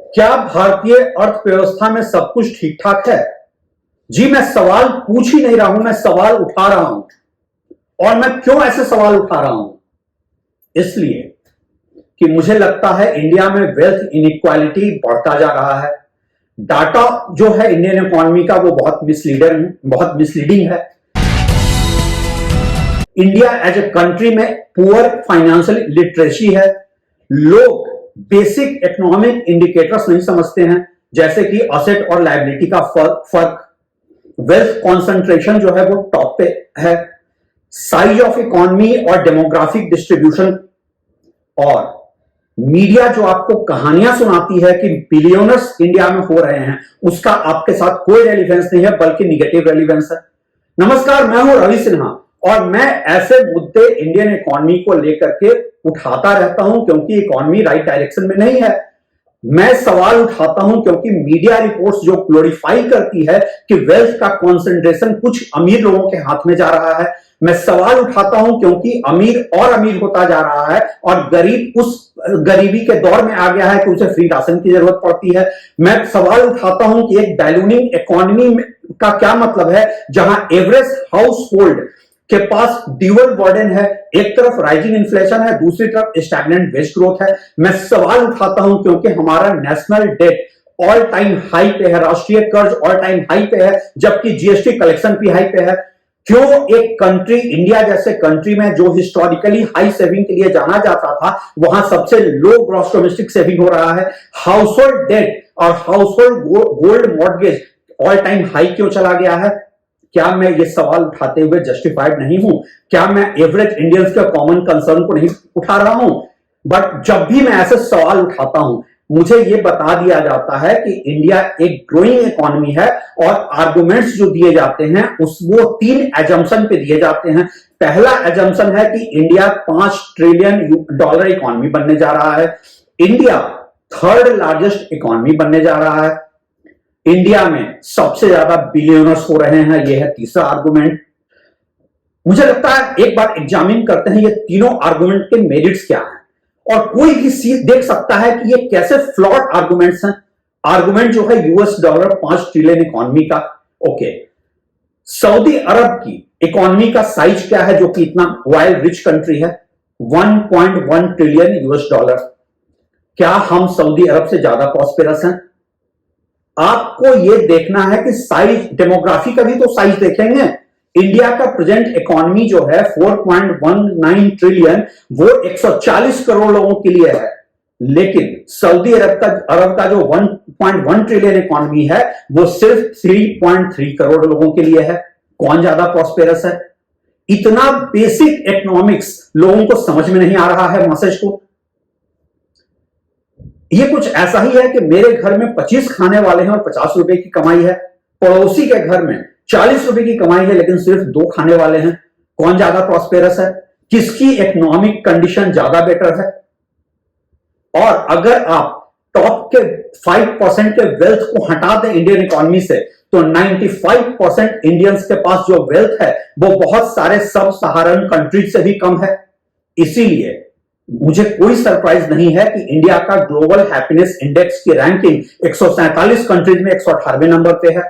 क्या भारतीय अर्थव्यवस्था में सब कुछ ठीक ठाक है? जी, मैं सवाल पूछ ही नहीं रहा हूं, मैं सवाल उठा रहा हूं। और मैं क्यों ऐसे सवाल उठा रहा हूं? इसलिए कि मुझे लगता है इंडिया में वेल्थ इनइक्वालिटी बढ़ता जा रहा है। डाटा जो है इंडियन इकोनॉमी का वो बहुत मिसलीडिंग है। इंडिया एज ए कंट्री में पुअर फाइनेंशियल लिटरेसी है। लोग बेसिक इकोनॉमिक इंडिकेटर्स नहीं समझते हैं, जैसे कि असेट और लायबिलिटी का फर्क। वेल्थ कॉन्सेंट्रेशन जो है वो टॉप पे है। साइज ऑफ इकोनॉमी और डेमोग्राफिक डिस्ट्रीब्यूशन। और मीडिया जो आपको कहानियां सुनाती है कि बिलियनर्स इंडिया में हो रहे हैं, उसका आपके साथ कोई रेलिवेंस नहीं है, बल्कि निगेटिव रेलिवेंस है। नमस्कार, मैं हूं रवि सिन्हा और मैं ऐसे मुद्दे इंडियन इकोनॉमी को लेकर के उठाता रहता हूं क्योंकि इकोनॉमी राइट डायरेक्शन में नहीं है। मैं सवाल उठाता हूं क्योंकि मीडिया रिपोर्ट्स जो ग्लोरीफाई करती है कि वेल्थ का कॉन्सेंट्रेशन कुछ अमीर लोगों के हाथ में जा रहा है। मैं सवाल उठाता हूं क्योंकि अमीर और अमीर होता जा रहा है और गरीब उस गरीबी के दौर में आ गया है कि उसे फ्री राशन की जरूरत पड़ती है। मैं सवाल उठाता हूं कि एक बैलूनिंग इकोनॉमी का क्या मतलब है, जहां एवरेज हाउस होल्ड के पास ड्यूअल बर्डन है। एक तरफ राइजिंग इन्फ्लेशन है, दूसरी तरफ स्टैग्नेंट वेज ग्रोथ है। मैं सवाल उठाता हूं क्योंकि हमारा national debt all time high पे है, राष्ट्रीय कर्ज ऑल टाइम हाई पे है, जबकि जीएसटी कलेक्शन भी हाई पे है। क्यों एक कंट्री, इंडिया जैसे कंट्री में जो हिस्टोरिकली हाई सेविंग के लिए जाना जाता था, वहां सबसे लो ग्रॉस डोमेस्टिक सेविंग हो रहा है? हाउस होल्ड डेट और house hold gold mortgage all time high क्यों चला गया है? क्या मैं ये सवाल उठाते हुए जस्टिफाइड नहीं हूं? क्या मैं एवरेज इंडियंस के कॉमन कंसर्न को नहीं उठा रहा हूं? बट जब भी मैं ऐसे सवाल उठाता हूं, मुझे ये बता दिया जाता है कि इंडिया एक ग्रोइंग इकोनॉमी है और आर्गुमेंट्स जो दिए जाते हैं वो 3 एजम्पशन पे दिए जाते हैं। पहला एजम्पशन है कि इंडिया $5 ट्रिलियन इकोनॉमी बनने जा रहा है। इंडिया 3rd लार्जेस्ट इकोनॉमी बनने जा रहा है। इंडिया में सबसे ज्यादा बिलियनर्स हो रहे हैं, यह है तीसरा आर्गुमेंट। मुझे लगता है एक बार एग्जामिन करते हैं ये तीनों आर्गुमेंट के मेरिट्स क्या हैं, और कोई भी देख सकता है कि ये कैसे फ्लॉड आर्गुमेंट्स हैं। आर्गुमेंट जो है $5 ट्रिलियन इकोनॉमी का। ओके, सऊदी अरब की इकोनॉमी का साइज क्या है, जो कि इतना ऑयल रिच कंट्री है? $1.1 ट्रिलियन। क्या हम सऊदी अरब से ज्यादा प्रॉस्पेरस हैं? आपको यह देखना है कि साइज, डेमोग्राफी का भी तो साइज देखेंगे। इंडिया का प्रेजेंट इकोनॉमी जो है 4.19 ट्रिलियन, वो 140 करोड़ लोगों के लिए है। लेकिन सऊदी अरब का जो 1.1 ट्रिलियन इकोनॉमी है, वो सिर्फ 3.3 करोड़ लोगों के लिए है। कौन ज्यादा प्रॉस्पेरस है? इतना बेसिक इकोनॉमिक्स लोगों को समझ में नहीं आ रहा है, मैसेज को। ये कुछ ऐसा ही है कि मेरे घर में 25 खाने वाले हैं और 50 रुपए की कमाई है। पड़ोसी के घर में 40 रुपए की कमाई है लेकिन सिर्फ 2 खाने वाले हैं। कौन ज्यादा प्रॉस्पेरस है? किसकी इकोनॉमिक कंडीशन ज्यादा बेटर है? और अगर आप टॉप के 5% के वेल्थ को हटा दें इंडियन इकोनॉमी से, तो 95% इंडियंस के पास जो वेल्थ है वो बहुत सारे सब सहारन कंट्रीज से भी कम है। इसीलिए मुझे कोई सरप्राइज नहीं है कि इंडिया का ग्लोबल हैप्पीनेस इंडेक्स की रैंकिंग 147 कंट्रीज में 118वें नंबर पे है।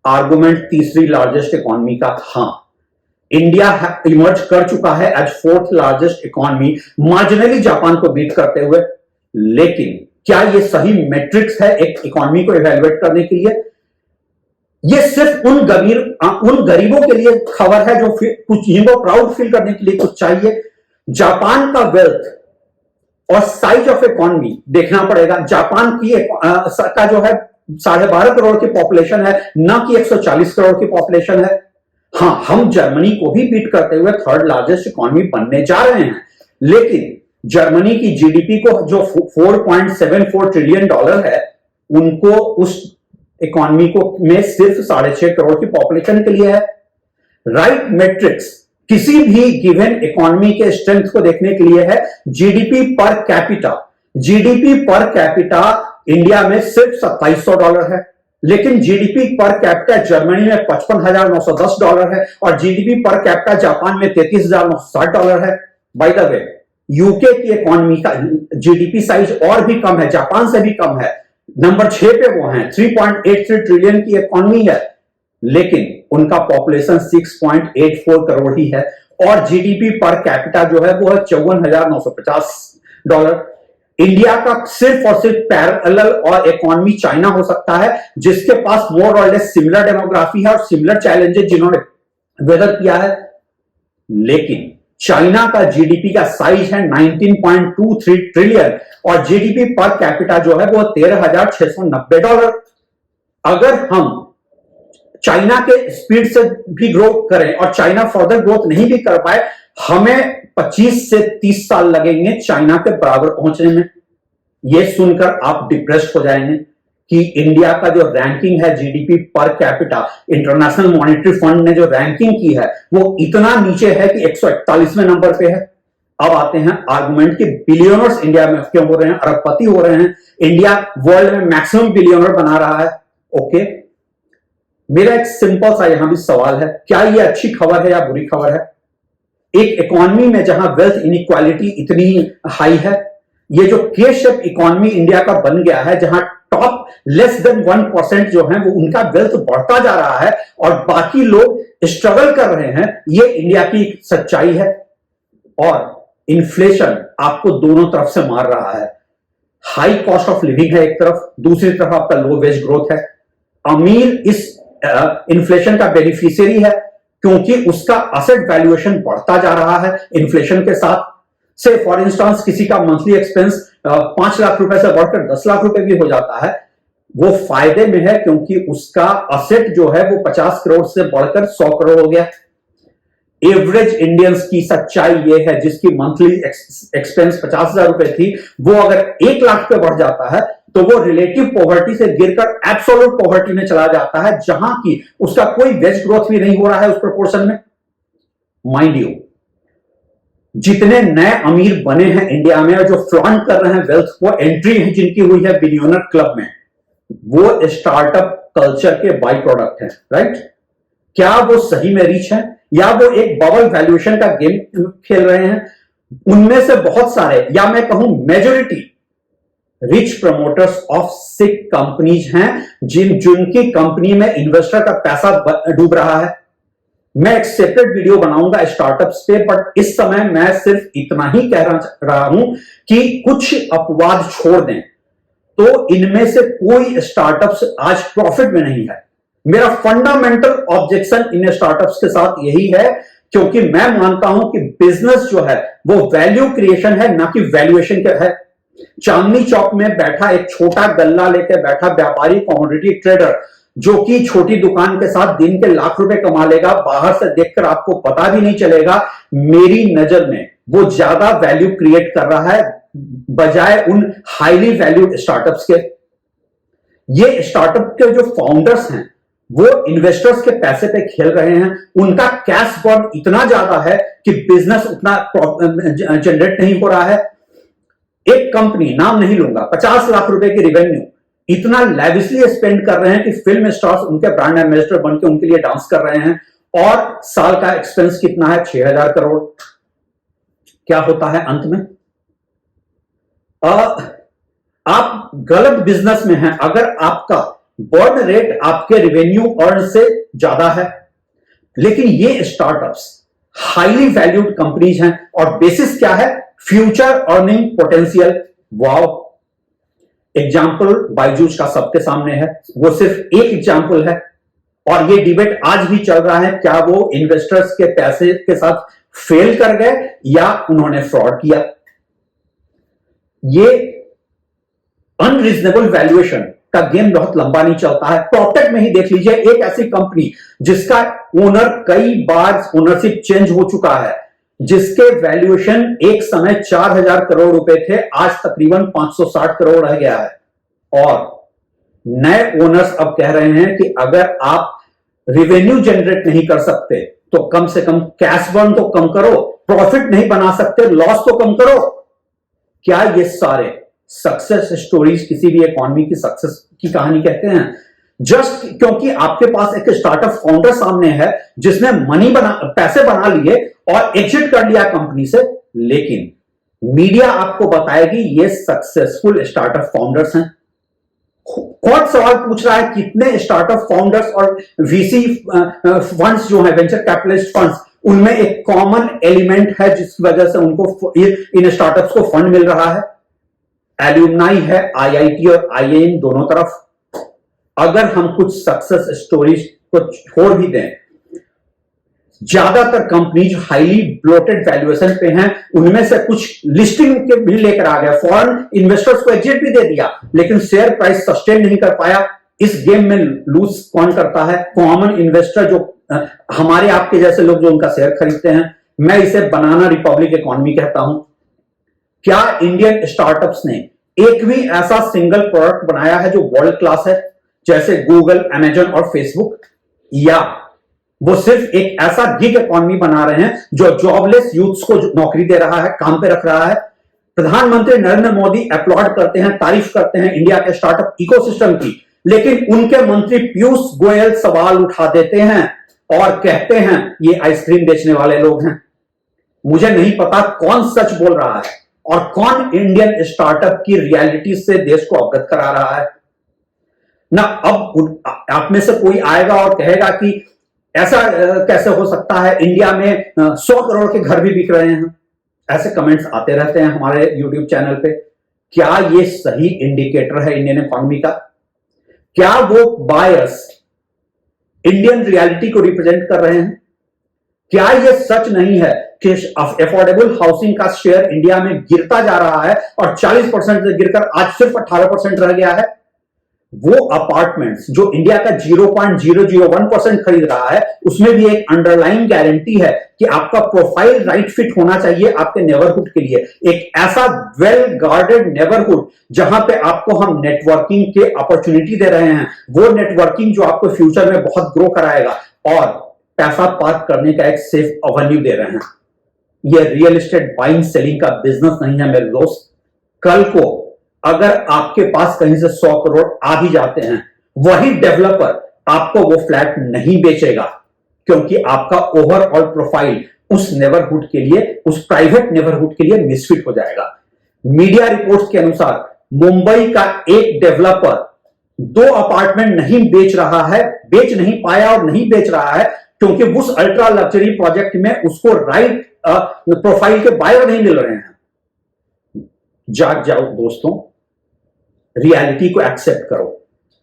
आर्गुमेंट तीसरी लार्जेस्ट इकोनॉमी का, हां, इंडिया इमर्ज कर चुका है as 4th largest economy, marginally Japan को बीट करते हुए। लेकिन क्या यह सही मैट्रिक्स है एक इकोनॉमी को इवेल्युएट करने के लिए? यह सिर्फ उन गरीबों के लिए खबर है जो कुछ इनको प्राउड फील करने के लिए कुछ चाहिए। जापान का वेल्थ और साइज ऑफ इकोनॉमी देखना पड़ेगा। जापान की का जो है 12.5 करोड़ की पॉपुलेशन है, ना कि 140 करोड़ की पॉपुलेशन है। हां, हम जर्मनी को भी बीट करते हुए 3rd लार्जेस्ट इकोनॉमी बनने जा रहे हैं। लेकिन जर्मनी की जीडीपी को जो $4.74 ट्रिलियन है, उनको उस इकोनॉमी को में सिर्फ 6.5 करोड़ की पॉपुलेशन के लिए है। राइट मैट्रिक्स किसी भी गिवन इकोनॉमी के स्ट्रेंथ को देखने के लिए है GDP per capita. GDP per capita India में सिर्फ $2700 है, लेकिन जीडीपी पर कैपिटा जर्मनी में $55,910 है और जीडीपी पर कैपिटा जापान में $33,960 है। बाय द वे, यूके की इकोनॉमी का जीडीपी साइज और भी कम है, जापान से भी कम है, नंबर 6 पे वो हैं, 3.83 ट्रिलियन की इकोनॉमी है, लेकिन उनका पॉपुलेशन 6.84 करोड़ ही है और जीडीपी पर कैपिटा जो है वो है $54,950। इंडिया का सिर्फ और सिर्फ पैरेलल और इकोनॉमी चाइना हो सकता है, जिसके पास मोर और लेस सिमिलर डेमोग्राफी है और सिमिलर चैलेंजेस जिन्होंने वेदर किया है। लेकिन चाइना का जीडीपी का साइज है 19.23 ट्रिलियन और जीडीपी पर कैपिटा जो है वो $13,690। अगर हम चाइना के स्पीड से भी ग्रो करें और चाइना फर्दर ग्रोथ नहीं भी कर पाए, हमें 25 से 30 साल लगेंगे चाइना के बराबर पहुंचने में। यह सुनकर आप डिप्रेस्ड हो जाएंगे कि इंडिया का जो रैंकिंग है GDP per capita, international monetary fund ने जो रैंकिंग की है वो इतना नीचे है कि 141वें नंबर पे है। अब आते हैं आर्गुमेंट कि बिलियनर्स इंडिया में क्यों हो रहे हैं, अरबपति हो रहे हैं, इंडिया वर्ल्ड में मैक्सिमम बिलियनर बना रहा है। ओके, मेरा एक सिंपल सा यहां भी सवाल है, क्या यह अच्छी खबर है या बुरी खबर है? एक इकोनॉमी में जहां वेल्थ इनइक्वालिटी इतनी हाई है, ये जो के शेप इकोनॉमी इंडिया का बन गया है, जहां टॉप लेस देन 1% जो है वो उनका वेल्थ बढ़ता जा रहा है और बाकी लोग स्ट्रगल कर रहे हैं, ये इंडिया की सच्चाई है। और इन्फ्लेशन आपको दोनों तरफ से मार रहा है। हाई कॉस्ट ऑफ लिविंग है एक तरफ, दूसरी तरफ आपका लो वेज ग्रोथ है। अमीर इस इन्फ्लेशन का बेनिफिशियरी है क्योंकि उसका असेट वैल्यूएशन बढ़ता जा रहा है इन्फ्लेशन के साथ। से फॉर इंस्टेंस किसी का मंथली एक्सपेंस 5 लाख रुपए से बढ़कर 10 लाख रुपए भी हो जाता है, वो फायदे में है क्योंकि उसका असेट जो है वो 50 करोड़ से बढ़कर 100 करोड़ हो गया। एवरेज इंडियंस की सच्चाई ये है, जिसकी मंथली एक्सपेंस 50,000 रुपए थी, वो अगर 1 लाख पे बढ़ जाता है तो वो रिलेटिव पॉवर्टी से गिरकर एब्सोल्यूट पॉवर्टी में चला जाता है, जहां की उसका कोई वेज ग्रोथ भी नहीं हो रहा है उस प्रोपोर्शन में। माइंड यू, जितने नए अमीर बने हैं इंडिया में और जो फ्लॉन्ट कर रहे हैं वेल्थ, वो एंट्री है जिनकी हुई है बिलियनर क्लब में, वो स्टार्टअप कल्चर के बाई प्रोडक्ट है, राइट? क्या वो सही में रिच है या वो एक बबल वैल्यूएशन का गेम खेल रहे हैं? उनमें से बहुत सारे, या मैं कहूं majority rich promoters of sick companies हैं, जिनकी कंपनी में इन्वेस्टर का पैसा डूब रहा है। मैं एक सेपरेट वीडियो बनाऊंगा स्टार्टअप्स पे, बट इस समय मैं सिर्फ इतना ही कह रहा हूं कि कुछ अपवाद छोड़ दें तो इनमें से कोई स्टार्टअप्स आज प्रॉफिट में नहीं है। मेरा फंडामेंटल ऑब्जेक्शन इन स्टार्टअप्स के साथ यही है, क्योंकि मैं मानता हूं कि बिजनेस जो है वो वैल्यू क्रिएशन है, ना कि वैल्यूएशन का है। चांदनी चौक में बैठा एक छोटा गल्ला लेकर बैठा व्यापारी, कमोडिटी ट्रेडर, जो कि छोटी दुकान के साथ दिन के लाख रुपए कमा लेगा, बाहर से देखकर आपको पता भी नहीं चलेगा, मेरी नजर में वो ज्यादा वैल्यू क्रिएट कर रहा है बजाय उन हाईली वैल्यूड स्टार्टअप्स के। ये स्टार्टअप के जो फाउंडर्स हैं वो इन्वेस्टर्स के पैसे पे खेल रहे हैं, उनका कैश बर्न इतना ज्यादा है कि बिजनेस उतना जनरेट नहीं हो रहा है। एक कंपनी, नाम नहीं लूंगा, 50 लाख रुपए की रिवेन्यू इतना लैविशली स्पेंड कर रहे हैं कि फिल्म स्टार्स उनके ब्रांड एम्बेसडर बनकर उनके लिए डांस कर रहे हैं, और साल का एक्सपेंस कितना है? 6,000 करोड़। क्या होता है अंत में? आप गलत बिजनेस में हैं अगर आपका बर्न रेट आपके रिवेन्यू अर्न से ज्यादा है। लेकिन ये स्टार्टअप्स हाईली वैल्यूड कंपनीज हैं और बेसिस क्या है? Future earning potential. Wow, example Byju's का सबके सामने है, वो सिर्फ एक एग्जाम्पल है और ये डिबेट आज भी चल रहा है, क्या वो इन्वेस्टर्स के पैसे के साथ फेल कर गए या उन्होंने फ्रॉड किया। ये अनरीजनेबल वैल्यूएशन का गेम बहुत लंबा नहीं चलता है। प्रॉपटेक में ही देख लीजिए, एक ऐसी कंपनी जिसका ओनर कई बार ओनरशिप चेंज हो चुका है, जिसके वैल्यूएशन एक समय 4,000 करोड़ रुपए थे, आज तकरीबन 560 करोड़ रह गया है। और नए ओनर्स अब कह रहे हैं कि अगर आप रिवेन्यू जनरेट नहीं कर सकते तो कम से कम कैश बर्न तो कम करो, प्रॉफिट नहीं बना सकते लॉस तो कम करो। क्या ये सारे सक्सेस स्टोरीज किसी भी इकोनॉमी की सक्सेस की कहानी कहते हैं? जस्ट क्योंकि आपके पास एक स्टार्टअप फाउंडर सामने है जिसने पैसे बना लिए और एग्जिट कर लिया कंपनी से, लेकिन मीडिया आपको बताएगी ये सक्सेसफुल स्टार्टअप फाउंडर्स हैं। कौन सवाल पूछ रहा है कितने स्टार्टअप फाउंडर्स और वीसी फंड्स जो है, वेंचर कैपिटलिस्ट फंड्स, उनमें एक कॉमन एलिमेंट है जिसकी वजह से उनको इन स्टार्टअप्स को फंड मिल रहा है। एल्यूमनाई है आईआईटी और आईआईएम दोनों तरफ। अगर हम कुछ सक्सेस स्टोरीज को छोड़ भी दें, ज्यादातर कंपनीज हाईली ब्लोटेड वैल्यूएशन पे हैं, उनमें से कुछ लिस्टिंग के भी लेकर आ गया, फॉरेन इन्वेस्टर्स को एग्जिट भी दे दिया, लेकिन शेयर प्राइस सस्टेन नहीं कर पाया। इस गेम में लूज कौन करता है? कॉमन इन्वेस्टर, जो हमारे आपके जैसे लोग जो उनका शेयर खरीदते हैं। मैं इसे बनाना रिपब्लिक इकोनॉमी कहता हूं। क्या इंडियन स्टार्टअप्स ने एक भी ऐसा सिंगल प्रोडक्ट बनाया है जो वर्ल्ड क्लास है, जैसे गूगल, अमेजन और फेसबुक? या वो सिर्फ एक ऐसा गिग इकोनॉमी बना रहे हैं जो जॉबलेस यूथ्स को नौकरी दे रहा है, काम पे रख रहा है? प्रधानमंत्री नरेंद्र मोदी अपलॉड करते हैं, तारीफ करते हैं इंडिया के स्टार्टअप इकोसिस्टम की, लेकिन उनके मंत्री पीयूष गोयल सवाल उठा देते हैं और कहते हैं ये आइसक्रीम बेचने वाले लोग हैं। मुझे नहीं पता कौन सच बोल रहा है और कौन इंडियन स्टार्टअप की रियलिटी से देश को अवगत करा रहा है ना। अब आप में से कोई आएगा और कहेगा कि ऐसा कैसे हो सकता है, इंडिया में 100 करोड़ के घर भी बिक रहे हैं। ऐसे कमेंट्स आते रहते हैं हमारे YouTube चैनल पे। क्या ये सही इंडिकेटर है इंडियन इकोनॉमी का? क्या वो बायर्स इंडियन रियलिटी को रिप्रेजेंट कर रहे हैं? क्या ये सच नहीं है कि अफोर्डेबल हाउसिंग का शेयर इंडिया में गिरता जा रहा है और 40% से गिरकर आज सिर्फ 18% रह गया है? वो अपार्टमेंट्स जो इंडिया का 0.001% खरीद रहा है, उसमें भी एक अंडरलाइन गारंटी है कि आपका प्रोफाइल राइट फिट होना चाहिए आपके नेबरहुड के लिए। एक ऐसा वेल गार्डेड नेबरहुड जहां पे आपको हम नेटवर्किंग के अपॉर्चुनिटी दे रहे हैं, वो नेटवर्किंग जो आपको फ्यूचर में बहुत ग्रो कराएगा, और पैसा पार्क करने का एक सेफ अवेन्यू दे रहे हैं। ये रियल एस्टेट बाइंग सेलिंग का बिजनेस नहीं है मेरे दोस्त। कल को अगर आपके पास कहीं से 100 करोड़ आ भी जाते हैं, वही डेवलपर आपको वो फ्लैट नहीं बेचेगा, क्योंकि आपका ओवरऑल प्रोफाइल उस नेबरहुड के लिए, उस प्राइवेट नेबरहुड के लिए मिसफिट हो जाएगा। मीडिया रिपोर्ट्स के अनुसार मुंबई का एक डेवलपर 2 अपार्टमेंट नहीं बेच रहा है, बेच नहीं पाया और नहीं बेच रहा है क्योंकि उस अल्ट्रा लग्जरी प्रोजेक्ट में उसको राइट प्रोफाइल के बायर नहीं मिल रहे हैं। जाग जाओ दोस्तों, रियलिटी को एक्सेप्ट करो।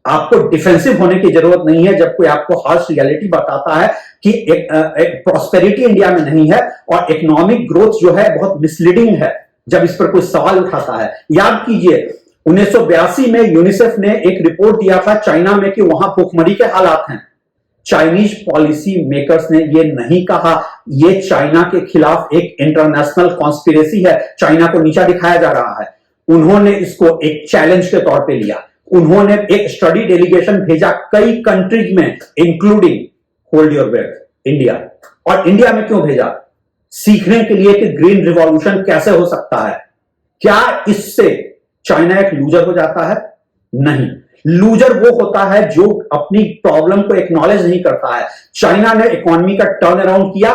आपको डिफेंसिव होने की जरूरत नहीं है जब कोई आपको हार्श रियलिटी बताता है कि एक प्रॉस्पेरिटी इंडिया में नहीं है और इकोनॉमिक ग्रोथ जो है बहुत मिसलीडिंग है। जब इस पर कोई सवाल उठाता है, याद कीजिए 1982 में यूनिसेफ ने एक रिपोर्ट दिया था चाइना में कि वहां भूखमरी के हालात हैं। चाइनीज पॉलिसी मेकर्स ने यह नहीं कहा ये चाइना के खिलाफ एक इंटरनेशनल कॉन्स्पिरेसी है, चाइना को नीचा दिखाया जा रहा है। उन्होंने इसको एक चैलेंज के तौर पे लिया। उन्होंने एक स्टडी डेलीगेशन भेजा कई कंट्रीज में, including hold your breath India. और इंडिया में क्यों भेजा? सीखने के लिए कि ग्रीन रिवॉल्यूशन कैसे हो सकता है। क्या इससे चाइना एक लूजर हो जाता है? नहीं, लूजर वो होता है जो अपनी प्रॉब्लम को एक्नॉलेज नहीं करता है। चाइना ने इकोनॉमी का टर्न अराउंड किया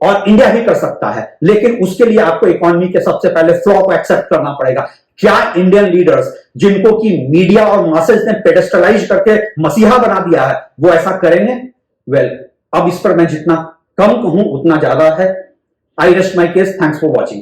और इंडिया भी कर सकता है, लेकिन उसके लिए आपको इकोनॉमी के सबसे पहले फ्लॉ को एक्सेप्ट करना पड़ेगा। क्या इंडियन लीडर्स, जिनको कि मीडिया और मासेज ने पेडेस्टलाइज करके मसीहा बना दिया है, वो ऐसा करेंगे? वेल, अब इस पर मैं जितना कम कहूं उतना ज्यादा है। आई rest my case. Thanks for watching.